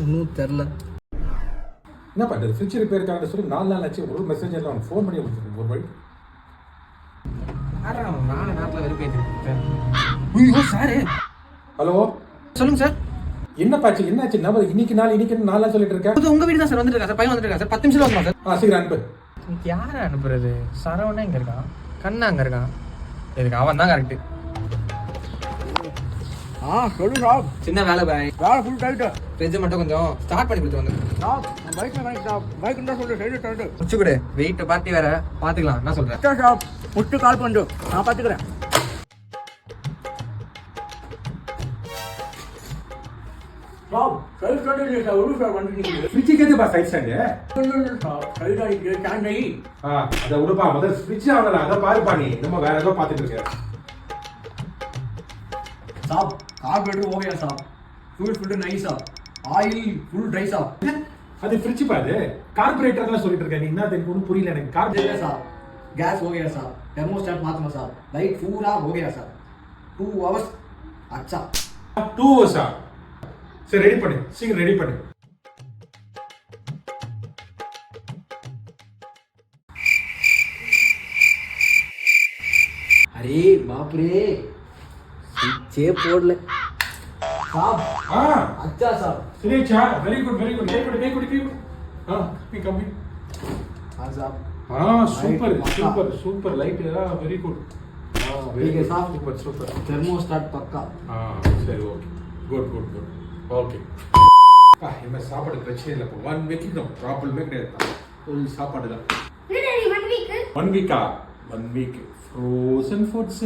இன்னும் தெரில. என்ன பண்ணுறது, ஃப்ரிட்ஜ் ரிப்பேருக்காக சொல்லி 4 நாள் ஆச்சு. ஒரு மெசேஜ் எல்லாம் ஃபோன் பண்ணி கொடுத்துருக்கேன் ஒரு வழி. நாலு நேரத்தில் வெறுப்பேன். ஐயோ சார். ஹலோ சொல்லுங்க சார். என்ன பாச்சு, என்னாச்சு? நம்ம இன்னைக்கு 4 நாள் சொல்லிட்டு இருக்கேன். அது உங்க வீடு தான் சார் வந்துருக்கா சார். பையன் வந்துருக்கா சார். 10 நிமிஷம் வந்துடும் சார். சீக்கிரம் அனுப்பு. இன்னைக்கு யாரை அனுப்புறது? சரவணா இங்கே இருக்கான், கண்ணா அங்கே இருக்கான். எதுக்கு அவன் தான் கரெக்டு. சொல்லு சாப். சின்ன வேலை பாய். வேலை ஃபுல் டைட்டு. ஃப்ரிட்ஜை மட்டும் கொஞ்சம் ஸ்டார்ட் பண்ணி கொடுத்து வந்து. சாப் நான் பைக்கில் வாங்கி சாப். பைக் தான் சொல்லு சைடு டைட்டு. முடிச்சு கொடு. வெயிட் பார்ட்டி வேற பார்த்துக்கலாம். என்ன சொல்கிறேன் சாப் முடிச்சு கால் பண்ணு, நான் பார்த்துக்கிறேன். சாப் சைடு ஸ்டாண்ட் இல்லை சார். ஒரு சார் வந்து நிற்குது. ஃப்ரிட்ஜுக்கு எதுப்பா சைட் ஸ்டாண்டு? சாப் சைடு அடிக்கிற ஸ்டாண்ட் ஆகி. அதை விடுப்பா, முதல் ஃப்ரிட்ஜ் ஆகல, அதை பாருப்பா. நீ நம்ம வேற ஏதோ பார்த்துட்டு இருக்க. சாப் கார்பரேட்டர் ஓகே சாப். ஃபியூல் ஃபில்டர் நைஸ் சாப். ஆயில் ஃபுல் ட்ரை சாப். அது ஃப்ரிட்ஜ் பாரு, கார்பரேட்டர்லாம் சொல்லிட்டு இருக்க. நீ என்ன எனக்கு ஒன்றும் புரியல எனக்கு. கார்பரேட்டர் சாப். गैस हो गया साहब. थर्मोस्टेट मात्र साहब. लाइट पूरा हो गया साहब. 2 hours. अच्छा 2 hours. சரி ரெடி பண்ணு, சீக்கிரம் ரெடி பண்ணு. அரே பாப்ரே, ஸ்விட்சே போடல साहब. अच्छा साहब. சரிச்சா, வெரி குட் வெரி குட். கை கொடு. நீ கம்மி. हाँ साहब. Super super super light. Very good. ठीक है साहब. Super super. थर्मोस्टेट पक्का. சரி ஓகே. Good okay. என்ன சாப்பாடு பிரச்சனை இல்லை. 1 வீக் தான் ப்ராப்ளமே கிடையாது. ஃபுல் சாப்பாடு தான். 1 வீக்கா? 1 வீக் ஃப்ரோசன் ஃபுட்ஸ்.